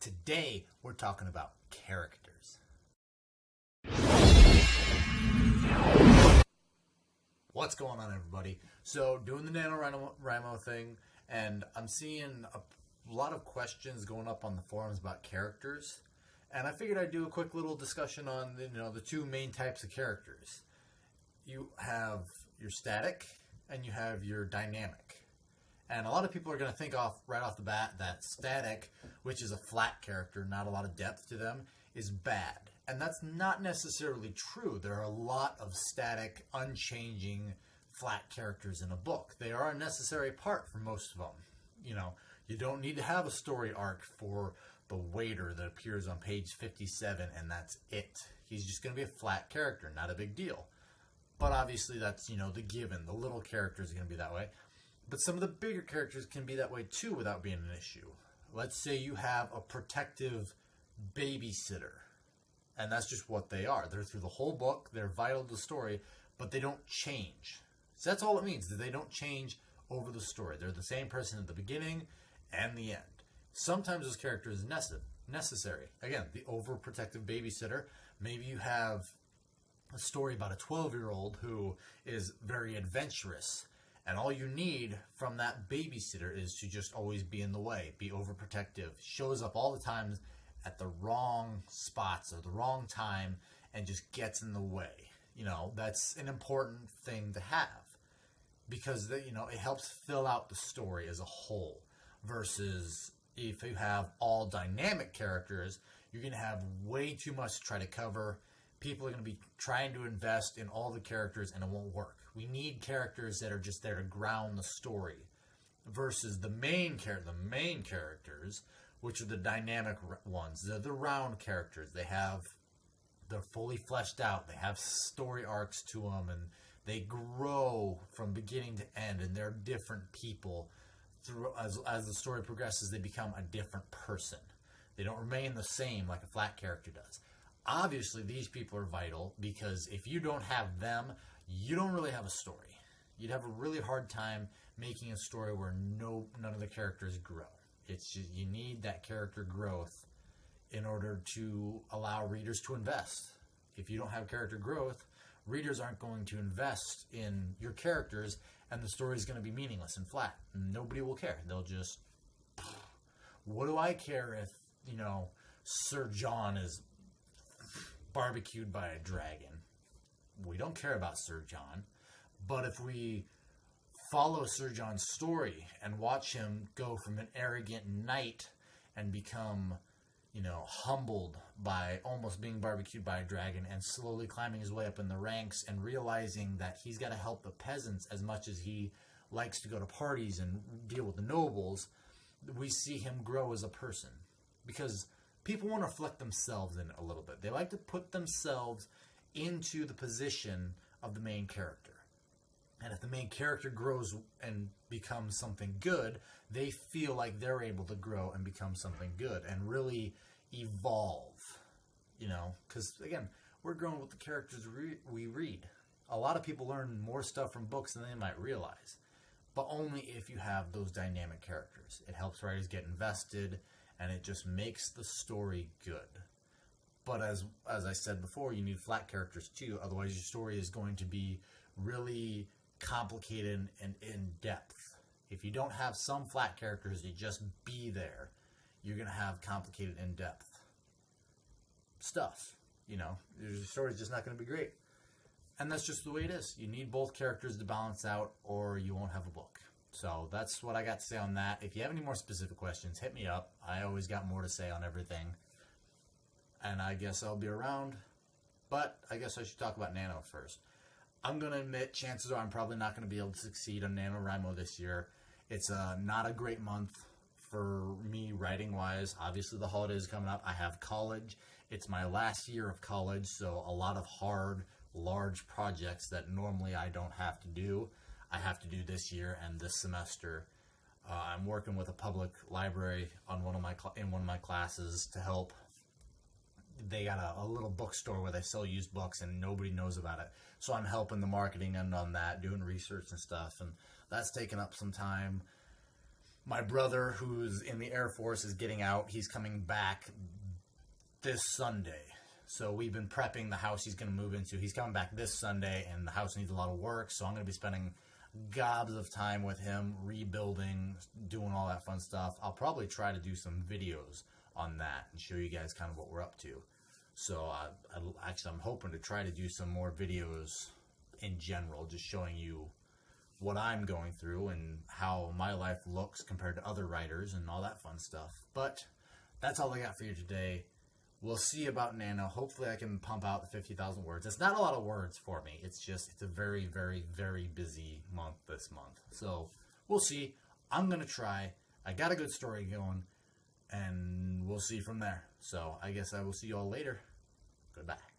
Today, we're talking about characters. What's going on, everybody? So, doing the NaNoWriMo thing, and I'm seeing a lot of questions going up on the forums about characters. And I figured I'd do a quick little discussion on, the two main types of characters. You have your static, and you have your dynamic. And a lot of people are going to think right off the bat that static, which is a flat character, not a lot of depth to them, is bad. And that's not necessarily true. There are a lot of static, unchanging, flat characters in a book. They are a necessary part for most of them. You don't need to have a story arc for the waiter that appears on page 57 and that's it. He's just going to be a flat character, not a big deal. But obviously that's, the given. The little characters are going to be that way. But some of the bigger characters can be that way too without being an issue. Let's say you have a protective babysitter. And that's just what they are. They're through the whole book. They're vital to the story. But they don't change. So that's all it means. That they don't change over the story. They're the same person at the beginning and the end. Sometimes those characters are necessary. Again, the overprotective babysitter. Maybe you have a story about a 12-year-old who is very adventurous. And all you need from that babysitter is to just always be in the way, be overprotective, shows up all the time at the wrong spots or the wrong time and just gets in the way. That's an important thing to have because, it helps fill out the story as a whole versus if you have all dynamic characters, you're going to have way too much to try to cover. People are going to be trying to invest in all the characters and it won't work. We need characters that are just there to ground the story versus the main characters, which are the dynamic ones. They're the round characters. They're fully fleshed out. They have story arcs to them and they grow from beginning to end and they're different people. As the story progresses, they become a different person. They don't remain the same like a flat character does. Obviously, these people are vital because if you don't have them, you don't really have a story. You'd have a really hard time making a story where none of the characters grow. It's just you need that character growth in order to allow readers to invest. If you don't have character growth, readers aren't going to invest in your characters and the story is going to be meaningless and flat. Nobody will care. They'll just, what do I care if, Sir John is barbecued by a dragon? We don't care about Sir John. But if we follow Sir John's story and watch him go from an arrogant knight and become, humbled by almost being barbecued by a dragon and slowly climbing his way up in the ranks and realizing that he's got to help the peasants as much as he likes to go to parties and deal with the nobles, we see him grow as a person. Because people want to reflect themselves in it a little bit. They like to put themselves into the position of the main character. And if the main character grows and becomes something good, they feel like they're able to grow and become something good and really evolve. Because, again, we're growing with the characters we read. A lot of people learn more stuff from books than they might realize. But only if you have those dynamic characters. It helps writers get invested, and it just makes the story good. But as I said before, you need flat characters too. Otherwise, your story is going to be really complicated and in-depth. If you don't have some flat characters, you just be there, you're going to have complicated, in-depth stuff. Your story's just not going to be great. And that's just the way it is. You need both characters to balance out or you won't have a book. So that's what I got to say on that. If you have any more specific questions, hit me up. I always got more to say on everything. And I guess I'll be around. But I guess I should talk about NaNo first. I'm going to admit, chances are I'm probably not going to be able to succeed on NaNoWriMo this year. It's not a great month for me writing-wise. Obviously, the holidays coming up. I have college. It's my last year of college, so a lot of hard, large projects that normally I don't have to do, I have to do this year and this semester. I'm working with a public library on in one of my classes to help. They got a little bookstore where they sell used books and nobody knows about it. So I'm helping the marketing end on that, doing research and stuff, and that's taken up some time. My brother, who's in the Air Force, is getting out. He's coming back this Sunday. So we've been prepping the house he's going to move into. He's coming back this Sunday, and the house needs a lot of work. So I'm going to be spending gobs of time with him, rebuilding, doing all that fun stuff. I'll probably try to do some videos on that and show you guys kind of what we're up to. So I'm hoping to try to do some more videos in general, just showing you what I'm going through and how my life looks compared to other writers and all that fun stuff. But that's all I got for you today. We'll see about NaNo. Hopefully I can pump out the 50,000 words. It's not a lot of words for me. It's a very, very, very busy month this month. So we'll see. I'm going to try. I got a good story going, and we'll see from there. So I guess I will see you all later. Goodbye.